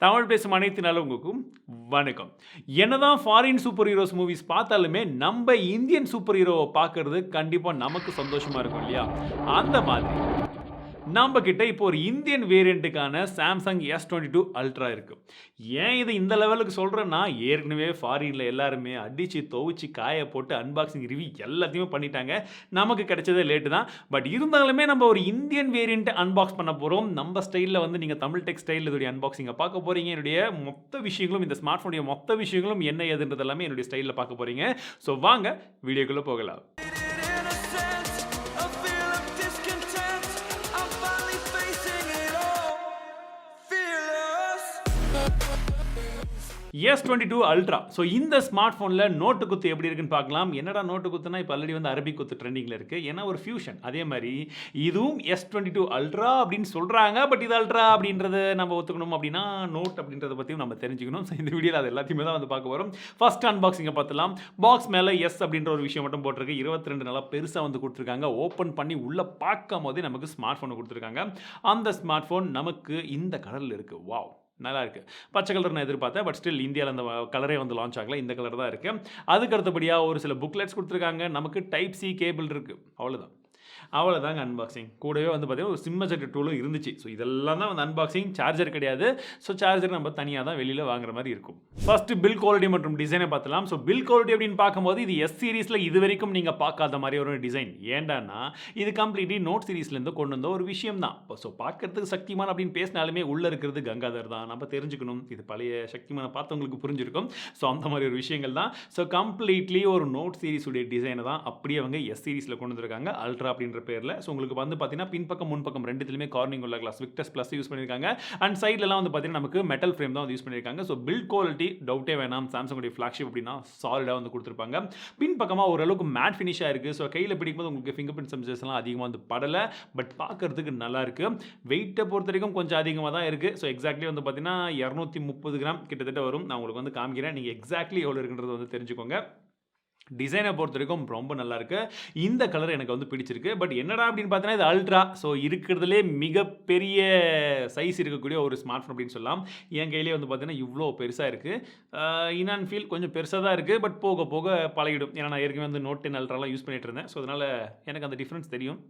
தமிழ் பேசும் அனைத்து நல்லவங்களுக்கும் வணக்கம். என்னதான் ஃபாரின் சூப்பர் ஹீரோஸ் மூவிஸ் பார்த்தாலுமே, நம்ப இந்தியன் சூப்பர் ஹீரோவ பார்க்கறது கண்டிப்பா நமக்கு சந்தோஷமா இருக்கும் இல்லையா? அந்த மாதிரி நம்ப கிட்ட இப்போ ஒரு இந்தியன் வேரியண்ட்டுக்கான Samsung S22 Ultra இருக்கு. ஏன் இத இந்த லெவலுக்கு சொல்றேன்னா, ஏற்கனவே ஃபாரின்ல எல்லாருமே அடிச்சு, துவச்சு, காய போட்டு அன்பாக்சிங் ரிவ்யூ எல்லாத்தையுமே பண்ணிட்டாங்க. நமக்கு கிடைச்சதே லேட்டு தான். பட் இருந்தாலுமே நம்ம ஒரு இந்தியன் வேரியண்ட் அன்பாக்ஸ் பண்ண போறோம். நம்ம ஸ்டைல்ல வந்து நீங்க தமிழ் டெக் ஸ்டைல்ல இதோடைய அன்பாக்சிங்க பார்க்க போறீங்க. என்னுடைய மொத்த விஷயங்களும் இந்த ஸ்மார்ட் ஃபோனுடைய மொத்த விஷயங்களும் என்ன ஏதுன்றது எல்லாமே என்னுடைய ஸ்டைல்ல பார்க்க போறீங்க. ஸோ வாங்க வீடியோக்குள்ள போகலாம். S22 Ultra. ஸோ இந்த ஸ்மார்ட் ஃபோனில் நோட்டு குத்து எப்படி இருக்குன்னு பார்க்கலாம். என்னடா நோட்டு குத்துனா இப்போ ஆல்ரெடி வந்து அரபிக் குத்து ட்ரெண்டிங்கில் இருக்குது. ஏன்னா ஒரு ஃபியூஷன். அதே மாதிரி இதுவும் S22 Ultra அப்படின்னு சொல்கிறாங்க. பட் இது அல்ட்ரா அப்படின்றத நம்ம ஒத்துக்கணும் அப்படின்னா நோட் அப்படின்றத பற்றியும் நம்ம தெரிஞ்சுக்கணும். ஸோ இந்த வீடியோவில் அது எல்லாத்தையுமே தான் வந்து பார்க்க வரும். ஃபர்ஸ்ட் அன்பாக்சிங்கை பார்த்துலாம். பாக்ஸ் மேலே எஸ் அப்படின்ற ஒரு விஷயம் மட்டும் போட்டிருக்கு. 22 நல்லா பெருசாக வந்து கொடுத்துருக்காங்க. ஓப்பன் பண்ணி உள்ளே பார்க்கும் போதே நமக்கு ஸ்மார்ட் ஃபோனை கொடுத்துருக்காங்க. அந்த ஸ்மார்ட் ஃபோன் நமக்கு இந்த கலரில் இருக்குது. வாவ், நல்லா இருக்கு. பச்சை கலர் நான் எதிர்பார்த்தேன். பட் ஸ்டில் இந்தியாவில் அந்த கலரே வந்து லான்ச் ஆகல. இந்த கலர் தான் இருக்கு. அதுக்கு அடுத்தபடியாக ஒரு சில புக்லெட்ஸ் கொடுத்துருக்காங்க. நமக்கு டைப் சி கேபிள் இருக்கு. அவ்வளோதாங்க அன்பாக்சிங். கூடவே வந்து பார்த்தீங்கன்னா ஒரு சிம் எஜெக்டர் டூலும் இருந்துச்சு. ஸோ இதெல்லாம் தான் வந்து அன்பாக்சிங். சார்ஜர் கிடையாது. ஸோ சார்ஜர் நம்ம தனியாக தான் வெளியில் வாங்குற மாதிரி இருக்கும். ஃபர்ஸ்ட் பில் குவாலிட்டி மற்றும் டிசைனை பார்த்துலாம். ஸோ பில் குவாலிட்டி அப்படின்னு பார்க்கும்போது இது எஸ் சீரிஸில் இது வரைக்கும் நீங்கள் பார்க்காத மாதிரி ஒரு டிசைன். ஏண்டானா இது கம்ப்ளீட்லி நோட் சீரிஸ்லேருந்து கொண்டு வந்த ஒரு விஷயம் தான். ஸோ பார்க்கறதுக்கு சக்திமான் அப்படின்னு பேசினாலுமே உள்ளே இருக்கிறது கங்காதர் தான். நம்ம தெரிஞ்சுக்கணும். இது பழைய சக்திமானை பார்த்தவங்களுக்கு புரிஞ்சிருக்கும். ஸோ அந்த மாதிரி ஒரு விஷயங்கள் தான். ஸோ கம்ப்ளீட்லி ஒரு நோட் சீரிஸுடைய டிசைனை தான் அப்படியே அவங்க எஸ் சீரிஸில் கொண்டு வந்திருக்காங்க. அல்ட்ரா அப்படின்ற பேரில். ஸோ உங்களுக்கு வந்து பார்த்தீங்கன்னா பின்பக்கம் முன்பக்கம் ரெண்டுத்துலையுமே கார்னிங் உள்ள கிளாஸ் விக்டஸ் ப்ளஸ் யூஸ் பண்ணியிருக்காங்க. அண்ட் சைட்லலாம் வந்து பார்த்தீங்கன்னா நமக்கு மெட்டல் ஃப்ரேம் தான் வந்து யூஸ் பண்ணியிருக்காங்க. ஸோ பில்ட் குவாலிட்டி டவுட்டே வேணாம். சாம்சங்குடைய ஃப்ளாக்ஷிப் அப்படின்னா சாலிடாக வந்து கொடுத்துருப்பாங்க. பின்பக்கமாக ஓரளவுக்கு மேட் ஃபினிஷாக இருக்குது. ஸோ கையில் பிடிக்கும்போது உங்களுக்கு ஃபிங்கர் பிரிண்ட் சென்சர்ஸ்லாம் அதிகமாக வந்து படலை. பட் பார்க்கறதுக்கு நல்லா இருக்குது. வெயிட்டை பொறுத்த வரைக்கும் கொஞ்சம் அதிகமாக தான் இருக்குது. ஸோ எக்ஸாக்ட்லி வந்து பார்த்தீங்கன்னா 230 கிராம் கிட்டத்தட்ட வரும். நான் உங்களுக்கு வந்து காமிக்கிறேன். நீங்கள் எக்ஸாக்ட்லி எவ்வளோ இருக்குன்றது வந்து தெரிஞ்சுக்கோங்க. டிசைனை பொறுத்த வரைக்கும் ரொம்ப நல்லா இருக்கு. இந்த கலர் எனக்கு வந்து பிடிச்சிருக்கு. பட் என்னடா அப்படின்னு பார்த்தீங்கன்னா இது அல்ட்ரா. ஸோ இருக்கிறதுலே மிகப்பெரிய சைஸ் இருக்கக்கூடிய ஒரு ஸ்மார்ட் ஃபோன் அப்படின்னு சொல்லலாம். என் கையிலே வந்து பார்த்தீங்கன்னா இவ்வளோ பெருசாக இருக்குது. இன் அண்ட் ஃபீல் கொஞ்சம் பெருசாக தான் இருக்குது. பட் போக போக பழகிடும். ஏன்னா நான் ஏற்கனவே வந்து நோட் 10 அல்ட்ராலாம் யூஸ் பண்ணிட்டு இருந்தேன். ஸோ அதனால் எனக்கு அந்த டிஃப்ரென்ஸ் தெரியும்.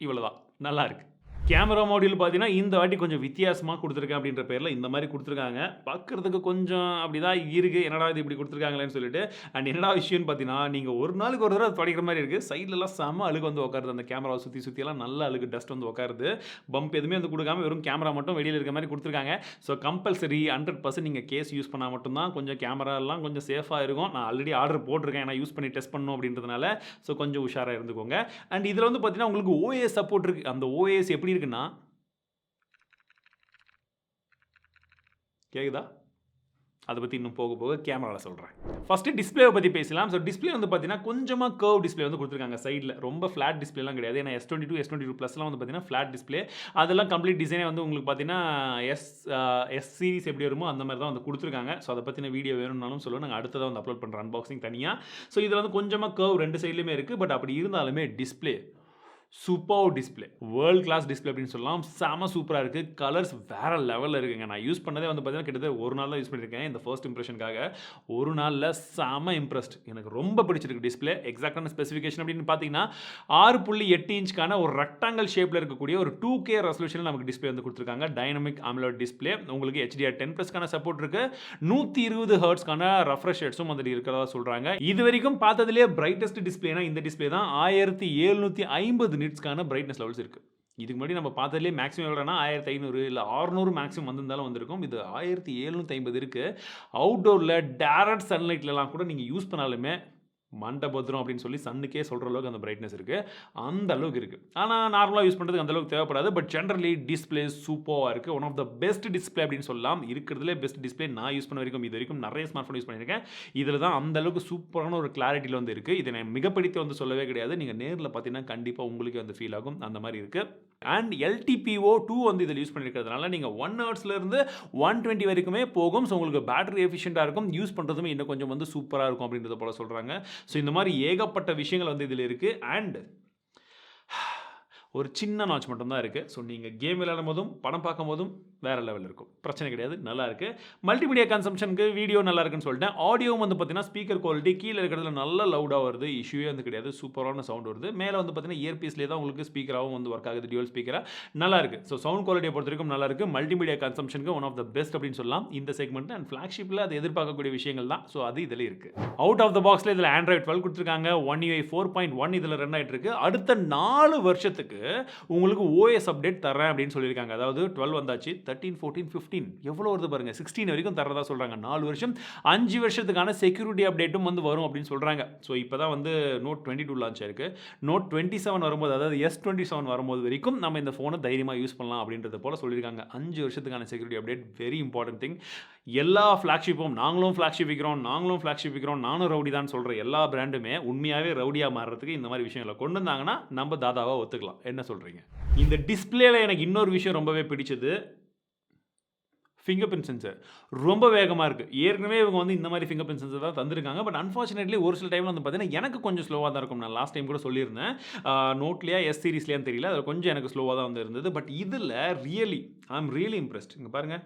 இவ்வளோ தான், நல்லா இருக்குது. கேமரா மாடியூல் பார்த்தீங்கன்னா இந்த வாட்டி கொஞ்சம் வித்தியாசமாக கொடுத்துருக்கேன் அப்படின்ற பேரில் இந்த மாதிரி கொடுத்துருக்காங்க. பார்க்குறதுக்கு கொஞ்சம் அப்படி தான் இருக்குது. என்னடா இது இப்படி கொடுத்துருக்காங்களேன்னு சொல்லிட்டு. அண்ட் என்னடா விஷயம்னு பார்த்தீங்கன்னா நீங்கள் ஒரு நாளுக்கு ஒரு தடவை தொடக்கிற மாதிரி இருக்குது. சைட்லலாம் செம்ம அழுகு வந்து உட்காருது. அந்த கேமராவை சுற்றி சுற்றியெல்லாம் நல்ல அழுகு டஸ்ட் வந்து உட்காருது. பம்ப் எதுவுமே வந்து கொடுக்காம வெறும் கேமரா மட்டும் வெளியில் இருக்க மாதிரி கொடுத்துருக்காங்க. ஸோ கம்பல்சரி 100% நீங்கள் கேஸ் யூஸ் பண்ணால் மட்டும்தான் கொஞ்சம் கேமராலாம் கொஞ்சம் சேஃபாக இருக்கும். நான் ஆல்ரெடி ஆர்டர் போட்டிருக்கேன். ஏன்னா யூஸ் பண்ணி டெஸ்ட் பண்ணணும் அப்படின்றதுனால. ஸோ கொஞ்சம் உஷாராக இருந்துக்கோங்க. அண்ட் இதில் வந்து பார்த்தீங்கன்னா உங்களுக்கு ஓஎஸ் சப்போர்ட் இருக்குது. அந்த ஓஎஸ் எப்படி இருக்குன்னா கேக்குதா? அதை பற்றி இன்னும் போக போக கேமராவில் சொல்கிறேன். ஃபஸ்ட்டு டிஸ்பிளேவை பற்றி பேசலாம். ஸோ டிஸ்பிளே வந்து பார்த்தீங்கன்னா கொஞ்சமாக கர்வ் டிஸ்பிளே வந்து கொடுத்துருக்காங்க சைடில். ரொம்ப ஃப்ளாட் டிஸ்பிளேலாம் கிடையாது. ஏன்னா S22 ப்ளஸ்லாம் வந்து பார்த்தீங்கன்னா ஃப்ளாட் டிஸ்பிளே. அதெல்லாம் கம்ப்ளீட் டிசைனே வந்து உங்களுக்கு பார்த்தீங்கன்னா எஸ் சீரிஸ் எப்படி வருமோ அந்த மாதிரி தான் வந்து கொடுத்துருக்காங்க. ஸோ அதை பற்றின வீடியோ வேணும்னாலும் சொல்லுவோம். நாங்கள் அடுத்ததாக வந்து அப்லோட் பண்ணுறோம் அன்பாக்சிங் தனியாக. ஸோ இதில் வந்து கொஞ்சமாக கர்வ் ரெண்டு சைட்லையுமே இருக்குது. பட் அப்படி இருந்தாலுமே display super display, world class display அப்படின்னு சொல்லலாம். செம சூப்பராக இருக்குது. கலர்ஸ் வேறு லெவலில் இருக்குங்க. நான் யூஸ் பண்ணதே வந்து பார்த்தீங்கன்னா கிட்டத்தட்ட ஒரு நாள் தான் யூஸ் பண்ணியிருக்கேன். இந்த ஃபர்ஸ்ட் இம்ப்ரெஷனுக்காக ஒரு நாளில் செம இம்ப்ரெஸ்ட். எனக்கு ரொம்ப பிடிச்சிருக்கு டிஸ்பிளே. எக்ஸாக்டான ஸ்பெசிஃபிகேஷன் அப்படின்னு பார்த்தீங்கன்னா 6.8 இன்ச்சுக்கான ஒரு ரெக்டாங்கல் ஷேப்பில் இருக்கக்கூடிய ஒரு 2K ரெசல்யூஷனில் நமக்கு டிஸ்பிளே வந்து கொடுத்துருக்காங்க. Dynamic AMOLED display. உங்களுக்கு HDR10+க்கான சப்போர்ட் இருக்குது. 120 ஹெர்ட்ஸ்க்கான ரெஃப்ரெஷ் ரேட்ஸும் வந்து இருக்கிறதா சொல்கிறாங்க. இது வரைக்கும் பார்த்ததுலேயே பிரைட்டஸ்ட் டிஸ்பிளேனா இந்த டிஸ்பிளே தான். 1750 நிட்ஸ்க்கான பிரைட்னஸ் லெவல்ஸ் இருக்குது. இதுக்கு முன்னாடி நம்ம பார்த்ததுலேயே மேக்ஸிமம் எவ்வளோனா 1500 இல்லை 600 மேக்ஸிமம் வந்திருந்தாலும் வந்திருக்கும். இது 1750 இருக்குது. அவுட்டோரில் டேரக்ட் சன்லைட்லலாம் கூட நீங்கள் யூஸ் பண்ணாலுமே மண்டபத்திரம் அப்படின்னு சொல்லி சன்னுக்கே சொல்கிற அளவுக்கு அந்த பிரைட்னஸ் இருக்குது. அந்த அளவுக்கு இருக்குது. ஆனால் நார்மலாக யூஸ் பண்ணுறதுக்கு அந்த அளவுக்கு தேவைப்படாது. பட் ஜென்ரலி டிஸ்பிளே சூப்பராக இருக்குது. One of the best display அப்படின்னு சொல்லலாம். இருக்கிறதுலே பெஸ்ட் டிஸ்பிளே நான் யூஸ் பண்ண வரைக்கும். இது வரைக்கும் நிறைய ஸ்மார்ட் ஃபோன் யூஸ் பண்ணியிருக்கேன். இதில் தான் அந்த அளவுக்கு சூப்பரான ஒரு கிளாரிட்டியில் வந்து இருக்குது. இதை நான் மிகப்படுத்தி வந்து சொல்லவே கிடையாது. நீங்கள் நேரில் பார்த்தீங்கன்னா கண்டிப்பாக உங்களுக்கு வந்து ஃபீல் ஆகும். அந்த மாதிரி இருக்குது. அண்ட் LTPO2 வந்து இதில் யூஸ் பண்ணியிருக்கிறதுனால நீங்கள் 1 ஹவர்ஸ்லேருந்து 120 வரைக்குமே போகும். ஸோ உங்களுக்கு பேட்டரி எஃபிஷியண்ட்டாக இருக்கும். யூஸ் பண்ணுறதுமே இன்னும் கொஞ்சம் வந்து சூப்பராக இருக்கும் அப்படின்றத போல சொல்கிறாங்க. ஸோ இந்த மாதிரி ஏகப்பட்ட விஷயங்கள் வந்து இதில் இருக்குது. அண்ட் ஒரு சின்ன நாட்ச் மட்டும் தான் இருக்குது. ஸோ நீங்கள் கேம் விளையாடும் போதும் படம் பார்க்கும் போதும் வேறு லெவலில் இருக்கும். பிரச்சனை கிடையாது, நல்லா இருக்குது. மல்டிமீடியா கன்சம்ஷனுக்கு வீடியோ நல்லா இருக்குன்னு சொல்லிட்டேன். ஆடியோவும் வந்து பார்த்தீங்கன்னா ஸ்பீக்கர் குவாலிட்டி கீழே இருக்கிறதுல நல்லா லவுடாக வருது, இஷ்யூவே வந்து கிடையாது, சூப்பரான சவுண்ட் வருது. மேலே வந்து பார்த்தீங்கன்னா இயர்பீஸ்லேயே தான் உங்களுக்கு ஸ்பீக்கராகவும் வந்து ஒர்க் ஆகுது, டியூவல் ஸ்பீக்கராக நல்லா இருக்குது. ஸோ சவுண்ட் குவாலிட்டியை பொறுத்த வரைக்கும் நல்லா இருக்குது. மல்டிமீடியா கன்சம்ஷனுக்கு ஒன் ஆஃப் த பெஸ்ட் அப்படின்னு சொல்லலாம் இந்த செக்மெண்ட். அண்ட் ஃப்ளாக்ஷிப்பில் அது எதிர்பார்க்கக்கூடிய விஷயங்கள் தான். ஸோ அது இதில் இருக்குது. அவுட் ஆஃப் த பாக்ஸில் இதில் Android 12 கொடுத்துருக்காங்க. One UI 4.1 இதில் ரன் ஆகிட்டு இருக்கு. அடுத்த 4 வருஷத்துக்கு உங்களுக்கு OS அப்டேட் தரேன் அப்படின்னு சொல்லியிருக்காங்க. அதாவது 12 வந்தாச்சு, 13, 14, 15 எவ்வளோ வருது பாருங்க, 16 வரைக்கும் தரதா சொல்கிறாங்க. 4 வருஷம் 5 வருஷத்துக்கான செக்யூரிட்டி அப்டேட்டும் வந்து வரும் அப்படின்னு சொல்கிறாங்க. ஸோ இப்போ தான் வந்து Note 22 லான்ச் ஆயிருக்கு. Note 27 வரும்போது, அதாவது S27 வரும்போது வரைக்கும் நம்ம இந்த ஃபோனை தைரியமாக யூஸ் பண்ணலாம் அப்படின்றது போல சொல்லியிருக்காங்க. 5 வருஷத்துக்கான security update, very important thing. எல்லா ஃப்ளாக்ஷிப்பும் நாங்களும் ஃப்ளாக்ஷிப் விற்கிறோம், நானும் ரவுடி தான் சொல்கிற எல்லா பிராண்டுமே உண்மையாகவே ரவுடியாக மாறுறதுக்கு இந்த மாதிரி விஷயங்களை கொண்டு வந்தாங்கன்னா நம்ம தாதாவா ஒத்துக்கலாம். என்ன சொல்கிறீங்க? இந்த டிஸ்பிளேல எனக்கு இன்னொரு விஷயம் ரொம்பவே பிடிச்சது, ஃபிங்கர் பிரிண்ட் சென்சர் ரொம்ப வேகமாக இருக்குது. ஏற்கனவே இவங்க வந்து இந்த மாதிரி ஃபிங்கர் பிரிண்ட் சென்சர் தான் தந்திருக்காங்க. பட் அன்ஃபார்ச்சுனேட்லி ஒரு சில டைமில் வந்து பார்த்தீங்கன்னா எனக்கு கொஞ்சம் ஸ்லோவாக தான் இருக்கும். நான் லாஸ்ட் டைம் கூட சொல்லியிருந்தேன், நோட்லையா எஸ் சீரிஸ்லையான்னு தெரியல, அது கொஞ்சம் எனக்கு ஸ்லோவாக தான் வந்து இருந்தது. பட் இதில் ஐ எம் ரியலி இம்ப்ரெஸ்ட். இங்கே பாருங்கள்,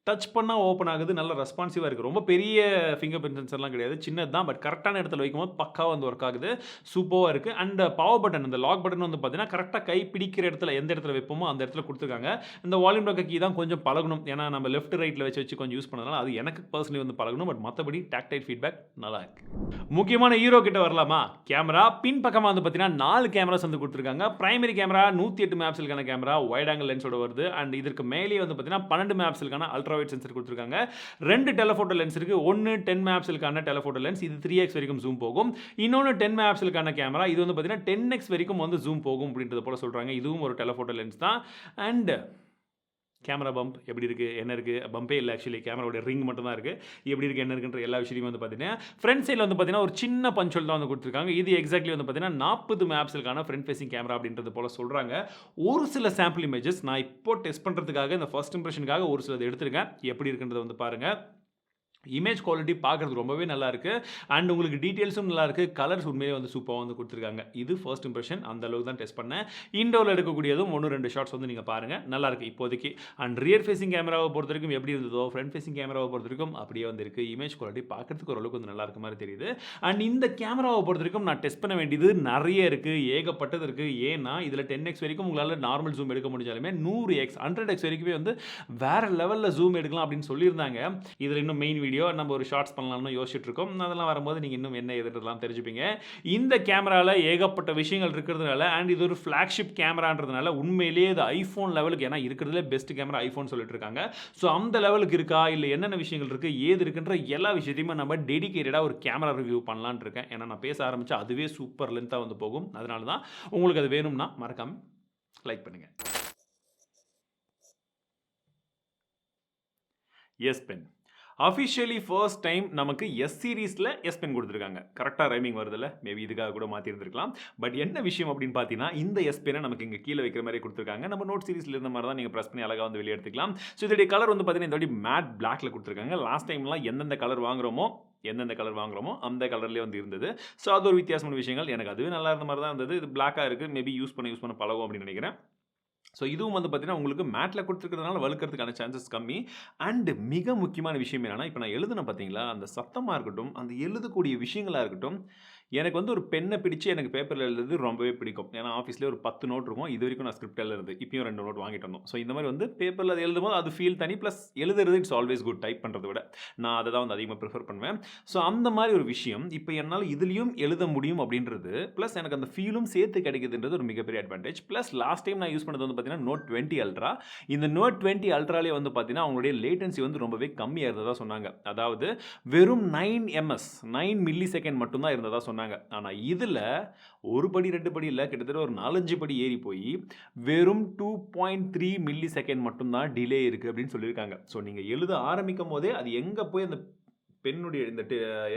டச் பண்ணால் ஓப்பன் ஆகுது, நல்ல ரெஸ்பான்சிவாக இருக்குது. ரொம்ப பெரிய ஃபிங்கர் பிரிண்ட் சென்சர்லாம் கிடையாது, சின்னது தான். பட் கரெக்டான இடத்துல வைக்கும்போது பக்காவாக வந்து ஒர்க் ஆகுது, சூப்பராக இருக்குது. அண்ட் பவர் பட்டன், இந்த லாக் பட்டன் வந்து பார்த்தீங்கன்னா கரெக்டாக கை பிடிக்கிற இடத்துல எந்த இடத்துல வைப்போமோ அந்த இடத்துல கொடுத்துருக்காங்க. இந்த வால்யூம் லாக் கீ தான் கொஞ்சம் பழகணும், ஏன்னா நம்ம லெஃப்ட் ரைட்டில் வச்சு கொஞ்சம் யூஸ் பண்ணதுனால அது எனக்கு பர்சனலி வந்து பழகணும். பட் மற்றபடி டாக்டைல் ஃபீட்பேக் நல்லா இருக்குது. முக்கியமான ஹீரோ கிட்ட வரலாமா? கேமரா பின் பக்கமாக வந்து பார்த்தீங்கன்னா 4 கேமராஸ் வந்து கொடுத்துருக்காங்க. பிரைமரி கேமரா 108 மெகாபிக்சலுக்கான கேமரா வைட் ஆங்கிள் லென்ஸோட வருது. அண்ட் இதற்கு மேலே வந்து பார்த்தீங்கன்னா 12 மெகாபிக்சலுக்கான அல்ட்ரா வைட் சென்சர் கொடுத்துருக்காங்க. 2 டெலஃபோட்டோ லென்ஸ் இருக்கு. ஒன்னு 10 மெகாபிக்சலுக்கான டெலஃபோட்டோ லென்ஸ், இது 3x வரைக்கும் ஜூம் போகும். இன்னொன்று 10 மெகாபிக்சலுக்கான கேமரா, இது வந்து பார்த்தீங்கன்னா 10x வரைக்கும் வந்து ஜூம் போகும் அப்படின்றது போல சொல்றாங்க. இதுவும் ஒரு டெலஃபோட்டோ லென்ஸ் தான். அண்ட் கேமரா பம்ப் எப்படி இருக்குது, என்ன இருக்குது? பம்பே இல்லை, ஆக்சுவலி கேமராவோட ரிங் மட்டும் தான் இருக்குது. எப்படி இருக்குது, என்ன இருக்குன்ற எல்லா விஷயத்தையும் வந்து பார்த்தீங்கன்னா ஃப்ரண்ட் சைடில் வந்து பார்த்தீங்கன்னா ஒரு சின்ன பஞ்சோல் தான் வந்து கொடுத்துருக்காங்க. இது எக்ஸாக்ட்லி வந்து பார்த்தீங்கன்னா 40 மெகாபிக்சலுக்கான ஃப்ரண்ட் ஃபேசிங் கேமரா அப்படின்றது போல சொல்கிறாங்க. ஒரு சில சாம்பிள் இமேஜஸ் நான் இப்போ டெஸ்ட் பண்ணுறதுக்காக, இந்த ஃபர்ஸ்ட் இம்ப்ரெஷனுக்காக ஒரு சிலது எடுத்திருக்கேன். எப்படி இருக்குன்றதை வந்து பாருங்கள். இமேஜ் குவாலிட்டி பார்க்குறது ரொம்பவே நல்லா இருக்குது. அண்ட் உங்களுக்கு டீட்டெயில்ஸும் நல்லா இருக்குது. கலர்ஸ் உண்மையிலே வந்து சூப்பராக வந்து கொடுத்துருக்காங்க. இது ஃபர்ஸ்ட் இம்ப்ரெஷன், அந்த அளவுக்கு தான் டெஸ்ட் பண்ணேன். இண்டோரில் எடுக்கக்கூடியதும் 1-2 ஷாட்ஸ் வந்து நீங்கள் பாருங்கள், நல்லா இருக்குது இப்போதைக்கு. அண்ட் ரியர் ஃபேசிங் கேமராவை பொறுத்த வரைக்கும் எப்படி இருந்ததோ ஃப்ரண்ட் ஃபேசிங் கேமராவை பொறுத்த வரைக்கும் அப்படியே வந்து இருக்குது. இமேஜ் குவாலிட்டி பார்க்குறதுக்கு ஓரளவுக்கு வந்து நல்லா இருக்க மாதிரி தெரியுது. அண்ட் இந்த கேமராவை பொறுத்த வரைக்கும் நான் டெஸ்ட் பண்ண வேண்டியது நிறைய இருக்குது, ஏகப்பட்டது இருக்குது. ஏன்னா இதில் 10x வரைக்கும் உங்களால் நார்மல் ஜூம் எடுக்க முடிஞ்சாலுமே 100x 100x வரைக்குமே வந்து வேறு லெவலில் ஜூம் எடுக்கலாம் அப்படின்னு சொல்லியிருந்தாங்க. இதில் இன்னும் மெயின் வீடியோ நம்ம ஒரு ஷார்ட்ஸ் பண்ணலாம்னு யோசிச்சுட்டு இருக்கோம். அதெல்லாம் வரும்போது நீங்கள் இன்னும் என்ன எதுலாம் தெரிஞ்சுப்பீங்க. இந்த கேமராவில் ஏகப்பட்ட விஷயங்கள் இருக்கிறதுனால, அண்ட் இது ஒரு ஃப்ளாக்ஷிப் கேமரான்றதுனால உண்மையிலேயே இது ஐஃபோன் லெவலுக்கு, ஏன்னா இருக்கிறதுல பெஸ்ட் கேமரா ஐஃபோன் சொல்லிட்டு இருக்காங்க. ஸோ அந்த லெவலுக்கு இருக்கா, இல்லை என்னென்ன விஷயங்கள் இருக்குது, ஏது இருக்குன்ற எல்லா விஷயத்தையுமே நம்ம டெடிகேட்டடாக ஒரு கேமரா ரிவ்யூ பண்ணலான்னு இருக்கேன். ஏன்னா நான் பேச ஆரம்பித்தா அதுவே சூப்பர் லென்த்தாக வந்து போகும். அதனால தான் உங்களுக்கு அது வேணும்னா மறக்காமல் லைக் பண்ணுங்கள். S pen officially first time நமக்கு எஸ் சீரீஸில் எஸ் பென் கொடுத்துருக்காங்க. கரெக்டாக ரைமிங் வருதில்ல, மேபி இதுக்காக கூட மாற்றிருந்துருக்கலாம். பட் என்ன விஷயம் அப்படின்னு பார்த்தீங்கன்னா, இந்த எஸ் பெனை நமக்கு இங்கே கீழே வைக்கிற மாதிரி கொடுத்துருக்காங்க. நம்ம நோட் சீரீஸில் இருந்த மாதிரி தான் நீங்கள் ப்ரெஸ் பண்ணி அழகாக வந்து வெளியே எடுத்துக்கலாம். ஸோ இதோடைய கலர் வந்து பார்த்தீங்கன்னா இந்த வாட்டி மேட் பிளாக்ல கொடுத்துருக்காங்க. லாஸ்ட் டைம்லாம் எந்தெந்த கலர் வாங்குறோமோ அந்த கலர்லேயே வந்து இருந்தது. ஸோ அது ஒரு வித்தியாசமான விஷயங்கள். எனக்கு அதுவே நல்லா இருந்த மாதிரி தான் இருந்தது. இது பிளாக்காக இருக்குது, மேபி யூஸ் பண்ண பழகும் அப்படின்னு நினைக்கிறேன். ஸோ இதுவும் வந்து பார்த்தீங்கன்னா உங்களுக்கு மேட்டில் கொடுத்துருக்கிறதுனால வழுக்கிறதுக்கான சான்சஸ் கம்மி. அண்ட் மிக முக்கியமான விஷயம் என்னென்னா, இப்போ நான் எழுதுனேன் பார்த்தீங்களா, அந்த சத்தமாக இருக்கட்டும், அந்த எழுதக்கூடிய விஷயங்களாக இருக்கட்டும், எனக்கு வந்து ஒரு பெண்ணை பிடிச்சி எனக்கு பேப்பரில் எழுதுறது ரொம்பவே பிடிக்கும். ஏன்னா ஆஃபீஸ்லேயே ஒரு 10 நோட் இருக்கும். இது வரைக்கும் நான் ஸ்கிரிப்ட் எழுதுறது, இப்பயும் 2 நோட் வாங்கிட்டு வந்தோம். ஸோ இந்த மாதிரி வந்து பேப்பரில் அது எழுதும்போது அது ஃபீல் தனி, ப்ளஸ் எழுதுறது இட்ஸ் ஆல்வேஸ் குட். டைப் பண்ணுறத விட நான் அதை தான் வந்து அதிகமாக ப்ரிஃபர் பண்ணுவேன். ஸோ அந்த மாதிரி ஒரு விஷயம் இப்போ என்னால் இதுலேயும் எழுத முடியும் அப்படின்றது, ப்ளஸ் எனக்கு அந்த ஃபீலும் சேர்த்து கிடைக்குதுன்றது ஒரு மிகப்பெரிய அட்வான்டேஜ். ப்ளஸ் லாஸ்ட் டைம் நான் யூஸ் பண்ணது வந்து பார்த்தீங்கன்னா Note 20 Ultra. இந்த Note 20 Ultraலே வந்து பார்த்தீங்கன்னா அவங்களுடைய லேட்டன்சி வந்து ரொம்பவே கம்மியாக இருந்ததா சொன்னாங்க. அதாவது வெறும் 9 மில்லி செகண்ட் மட்டும்தான் இருந்ததா சொன்னாங்க. ஆனால் இதில் ஒரு படி 2 படி இல்லை, கிட்டத்தட்ட ஒரு 4-5 படி ஏறி போய் வெறும் 2.3 மில்லி செகண்ட் மட்டும்தான் டிலே இருக்குது அப்படின்னு சொல்லியிருக்காங்க. ஸோ நீங்கள் எழுத ஆரம்பிக்கும் போதே அது எங்கே போய் அந்த பெண்ணுடைய இந்த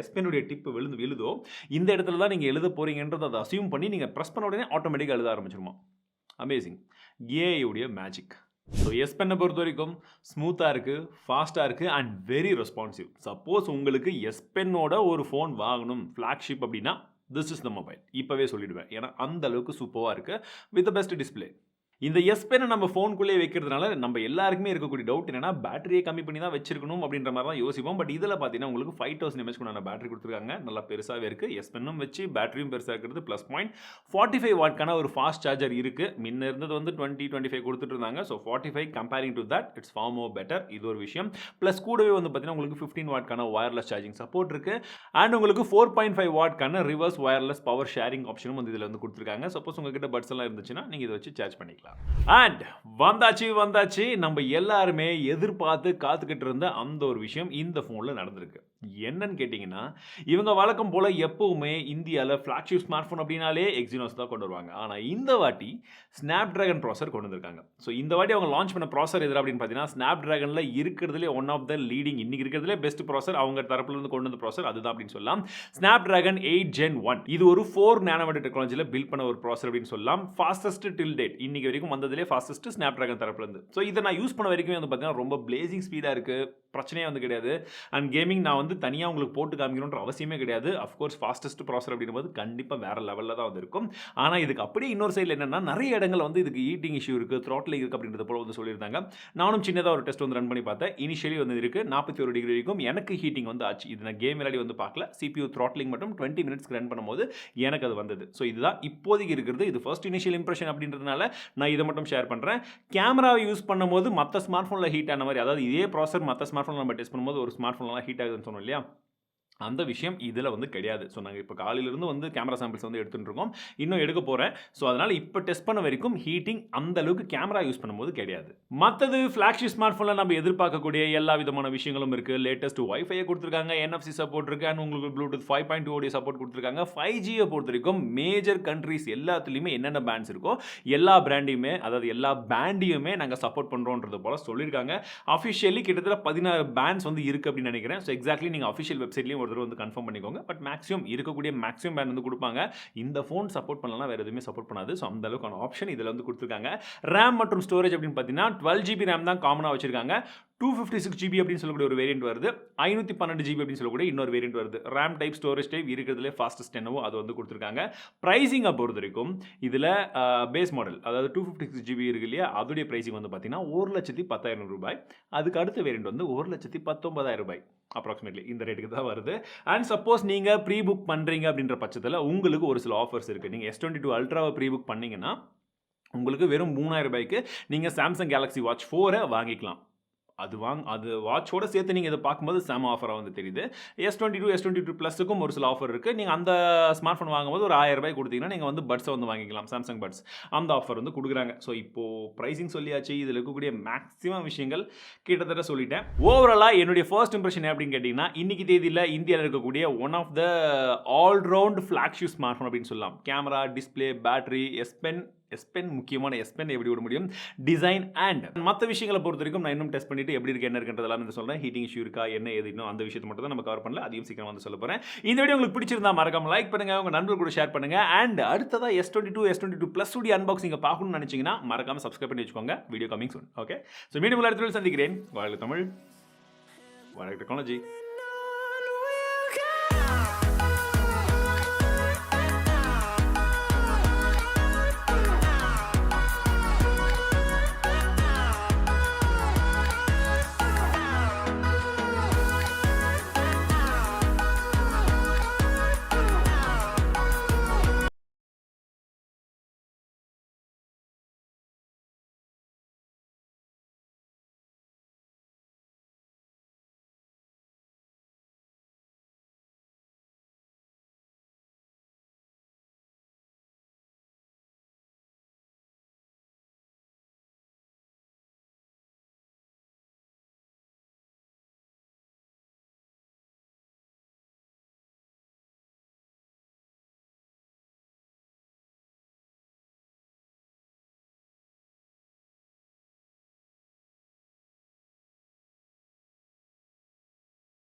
எஸ் பெண்ணுடைய டிப்பு விழுதோ இந்த இடத்துல தான் நீங்கள் எழுத போகிறீங்கன்றதை அதை அசியூம் பண்ணி நீங்கள் ப்ரெஸ் பண்ண உடனே ஆட்டோமேட்டிக்காக எழுத ஆரம்பிச்சிருமா. அமேசிங், ஏஐயுடைய மேஜிக். ஸோ எஸ் பென்னை பொறுத்த வரைக்கும் ஸ்மூத்தாக இருக்குது, ஃபாஸ்ட்டாக இருக்குது அண்ட் வெரி ரெஸ்பான்சிவ். சப்போஸ் உங்களுக்கு எஸ் பென்னோட ஒரு ஃபோன் வாங்கணும் ஃப்ளாக்ஷிப் அப்படின்னா திஸ் இஸ் த மொபைல் இப்போவே சொல்லிடுவேன். ஏன்னா அந்த அளவுக்கு சூப்பராக இருக்குது வித் த பெஸ்ட் டிஸ்பிளே. இந்த எஸ் பென்னை நம்ம ஃபோனுக்குள்ளேயே வைக்கிறதுனால நம்ம எல்லாருக்குமே இருக்கக்கூடிய டவுட் என்னன்னா பேட்டரியை கம்மி பண்ணி தான் வச்சிருக்கணும் அப்படின்ற மாதிரி தான் யோசிப்போம். பட் இதில் பார்த்தீங்கன்னா உங்களுக்கு 5000 mAh கொண்டான பேட்டரி கொடுத்துருக்காங்க. நல்லா பெருசாகவே இருக்குது. எஸ் பென்னும் வச்சு பேட்டரியும் பெருசாக இருக்கிறது ப்ளஸ் பாயிண்ட். 45 வாட்க்கான ஒரு ஃபாஸ்ட் சார்ஜர் இருக்குது. முன்ன இருந்தது வந்து 20-25 கொடுத்துட்டு இருந்தாங்க. So 45 comparing to that it's for more better. இது ஒரு விஷயம். ப்ளஸ் கூடவே வந்து பார்த்தீங்கன்னா உங்களுக்கு 15 வாட்க்கான வயர்லெஸ் சார்ஜிங் சப்போர்ட் இருக்குது. அண்ட் உங்களுக்கு 4.5 வாட்க்கான ரிவர்ஸ் வயர்லெஸ் பவர் ஷேரிங் ஆப்ஷனும் வந்து இதில் வந்து கொடுத்துருக்காங்க. சப்போஸ் உங்ககிட்ட பட்ஸ் எல்லாம் இருந்துச்சுன்னா நீங்கள் இதை வச்சு சார்ஜ் பண்ணிக்கலாம். அண்ட் வந்தாச்சு நம்ம எல்லாருமே எதிர்பார்த்து காத்துக்கிட்டு இருந்த அந்த ஒரு விஷயம் இந்த ஃபோனில் நடந்திருக்கு. என்னன்னு கேட்டிங்கன்னா, இவங்க வழக்கம் போல் எப்போவுமே இந்தியாவில் ஃப்ளாக்ஷிப் ஸ்மார்ட் ஃபோன் அப்படின்னாலே எக்ஸினோஸ் தான் கொண்டு வருவாங்க. ஆனால் இந்த வாட்டி ஸ்னாப் ட்ராகன் ப்ராசர் கொண்டு வந்திருக்காங்க. ஸோ இந்த வாட்டி அவங்க லான்ச் பண்ண ப்ராசர் எது அப்படின்னு பார்த்தீங்கன்னா, ஸ்னாப் ட்ராகனில் இருக்கிறதுலே ஒன் ஆஃப் த லீடிங் இன்னைக்கு இருக்கிறதுலே பெஸ்ட் ப்ராசர் அவங்க தரப்புலேருந்து கொண்டு வந்த ப்ராசர் அதுதான் அப்படின்னு சொல்லலாம். ஸ்னாப் ட்ராகன் 8 Gen 1 இது ஒரு 4 நானோமீட்டர் டெக்னாலஜியில் பில்ட் பண்ண ஒரு ப்ராசர் அப்படின்னு சொல்லலாம். ஃபாஸ்டஸ்ட் டில் டேட் இன்னைக்கு வரைக்கும் வந்ததுலேயே ஃபாஸ்டஸ்ட் ஸ்னாப் ட்ராகன் தரப்புலேருந்து. ஸோ இதை நான் யூஸ் பண்ண வரைக்கும் வந்து பார்த்தீங்கன்னா ரொம்ப பிளேசிங் ஸ்பீடாக இருக்குது. பிரச்சனையே வந்து கிடையாது. அண்ட் கேமிங் நான் வந்து தனியாக உங்களுக்கு போட்டு காமிக்கணுன்ற அவசியமே கிடையாது. அஃப்கோர்ஸ் ஃபாஸ்டஸ்ட் ப்ராசர் அப்படின்னும்போது கண்டிப்பாக வேறு லெவலில் தான் வந்து இருக்கும். ஆனால் இதுக்கு அப்படியே இன்னொரு சைடில் என்னென்னா நிறைய இடங்கள் வந்து இதுக்கு ஹீட்டிங் இஷ்யூ இருக்குது, த்ராட்லிங் இருக்குது அப்படின்றது போல வந்து சொல்லியிருந்தாங்க. நானும் சின்னதாக ஒரு டெஸ்ட் வந்து ரன் பண்ணி பார்த்தேன். இனிஷியலி வந்து இருக்குது 41 டிகிரி வரைக்கும் எனக்கு ஹீட்டிங் வந்து ஆச்சு. இது நான் கேம் விளையாடி வந்து பார்க்கல. CPU த்ராட்லிங் மட்டும் 20 மினிட்ஸ்க்கு ரன் பண்ணும்போது எனக்கு அது வந்தது. ஸோ இதுதான் இப்போதைக்கு இருக்கிறது. இது ஃபர்ஸ்ட் இனிஷியல் இம்ப்ரெஷன் அப்படின்றதுனால நான் இதை மட்டும் ஷேர் பண்ணுறேன். கேமராவை யூஸ் பண்ணும்போது மற்ற ஸ்மார்ட் ஃபோனில் ஹீட் ஆன மாதிரி, அதாவது இதே ப்ராசர் மற்ற ஸ்மார்ட் ஃபோனில் நம்ம டெஸ்ட் பண்ணும்போது ஒரு ஸ்மார்ட் ஃபோன்லாம் ஹீட் ஆகுதுன்னு சொன்னோம் இல்லையா, அந்த விஷயம் இதில் வந்து கிடையாது. ஸோ நாங்கள் இப்போ காலையிலிருந்து வந்து கேமரா சாம்பிள்ஸ் வந்து எடுத்துகிட்டு இருக்கோம். இன்னும் எடுக்க போகிறேன். ஸோ அதனால் இப்போ டெஸ்ட் பண்ண வரைக்கும் ஹீட்டிங் அந்த அளவுக்கு கேமரா யூஸ் பண்ணும்போது கிடையாது. மற்றது ஃப்ளாக்ஷிப் ஸ்மார்ட் ஃபோனில் நம்ம எதிர்பார்க்கக்கூடிய எல்லா விதமான விஷயங்களும் இருக்குது. லேட்டஸ்ட் வைஃபையை கொடுத்துருக்காங்க, NFC சப்போர்ட் இருக்குது, அண்ட் உங்களுக்கு ப்ளூடூத் 5.2 audio சப்போர்ட் கொடுத்துருக்காங்க. 5Gயை பொறுத்த வரைக்கும் மேஜர் கண்ட்ரிஸ் எல்லாத்துலேயுமே என்னென்ன பேண்ட்ஸ் இருக்கோ எல்லா பிராண்டையுமே, அதாவது எல்லா பேண்டையுமே நாங்கள் சப்போர்ட் பண்ணுறோன்றது போல் சொல்லியிருக்காங்க. அஃபிஷியலி கிட்டத்தட்ட 16 பேண்ட்ஸ் வந்து இருக்குது அப்படின்னு நினைக்கிறேன். ஸோ எக்ஸாக்ட்லி நீங்கள் அஃபிஷியல் வெப்சைட்லேயும் வந்து கன்ஃபார்ம் பண்ணிக்கோங்க. பட் மேக்ஸிமம் இருக்கக்கூடிய மேக்ஸிமம் பேண்ட் வந்து கொடுப்பாங்க. இந்த ஃபோன் சப்போர்ட் பண்ணலாம், வேறு எதுவுமே சப்போர்ட் பண்ணாது. ஸோ அந்த அளவுக்கான ஆப்ஷன் இதில் வந்து கொடுத்துருக்காங்க. ரேம் மற்றும் ஸ்டோரேஜ் அப்படின்னு பார்த்தீங்கன்னா 12 GB ரேம் தான் காமனாக வச்சிருக்காங்க. 256 GB அப்படின்னு சொல்லக்கூடிய ஒரு வேரியன்ட் வருது. 512 GB அப்படின்னு சொல்லக்கூடிய இன்னொரு வேரியன்ட் வருது. ரேம் டைப், ஸ்டோரேஜ் டைப் இருக்கிறதுலே ஃபாஸ்டஸ்ட் என்னவோ அது வந்து கொடுத்துருக்காங்க. ப்ரைஸிங்கை பொறுத்த வரைக்கும் இதில் பேஸ் மாடல், அதாவது 256 GB இருக்கு இல்லையா, அதோடைய ப்ரைஸிங் வந்து பார்த்தீங்கன்னா 1,10,000 ரூபாய். அதுக்கு அடுத்த வேரியன்ட் வந்து 1,19,000 ரூபாய் அப்ராக்சிமேட்லி இந்த ரேட்டுக்கு தான் வருது. அண்ட் சப்போஸ் நீங்கள் ப்ரீ புக் பண்ணுறீங்க அப்படின்ற பட்சத்தில் உங்களுக்கு ஒரு சில ஆஃபர்ஸ் இருக்குது. நீங்கள் S22 அல்ட்ராவை ப்ரீ புக் பண்ணிங்கன்னா உங்களுக்கு வெறும் 3000 ரூபாய்க்கு நீங்கள் சாம்சங் கேலக்ஸி வாட்ச் 4 வாங்கிக்கலாம். அது வாட்சோட சேர்த்து நீங்கள் இதை பார்க்கும்போது செம ஆஃபராக வந்து தெரியுது. S22 ப்ளஸுக்கும் ஒரு சில ஆஃபர் இருக்குது. நீங்கள் அந்த ஸ்மார்ட் ஃபோன் வாங்கும்போது ஒரு 1000 ரூபாய் கொடுத்தீங்கன்னா நீங்கள் வந்து பட்ஸை வந்து வாங்கிக்கலாம், சாம்சங் பட்ஸ். அந்த ஆஃபர் வந்து கொடுக்குறாங்க. ஸோ இப்போது ப்ரைஸிங் சொல்லியாச்சு. இதில் இருக்கக்கூடிய மேக்ஸிமம் விஷயங்கள் கிட்டத்தட்ட சொல்லிட்டேன். ஓவராலாக என்னுடைய ஃபர்ஸ்ட் இம்ப்ரெஷன் அப்படின்னு கேட்டிங்கன்னா, இன்றைக்கி தேதியில் இந்தியாவில் இருக்கக்கூடிய one of the all round flagship smart phone அப்படின்னு சொல்லலாம். Camera, display, battery, S Pen முக்கியமான S Pen எப்படி விட முடியும், டிசைன் அண்ட் மற்ற விஷயங்களை பொறுத்த வரைக்கும் நான் இன்னும் டெஸ்ட் பண்ணிட்டு எப்படி இருக்கு என்ன இருக்குன்றதெல்லாம் வந்து சொல்கிறேன். ஹீட்டிங் இஷ்யூ இருக்கா என்ன ஏது இன்னும் அந்த விஷயத்தை மட்டும் தான் நம்ம கவர் பண்ணல. அதையும் சீக்கிரம் வந்து சொல்ல போகிறேன். இந்த வீடியோ உங்களுக்கு பிடிச்சிருந்தா மறக்காம லைக் பண்ணுங்க, உங்கள் நண்பர்கள் கூட ஷேர் பண்ணுங்க. அண்ட் அடுத்ததாக S22 Plus உடைய அன்பாக்சிங் பார்க்கணும்னு நினச்சிங்கன்னா மறக்காம சப்ஸ்கிரைப் பண்ணி வச்சுக்கோங்க. Video coming soon. Okay, so மீண்டும் அடுத்த வீடியோ சந்திக்கிறேன். வாழ்க தமிழ், வாழ்க டெக்னாலஜி.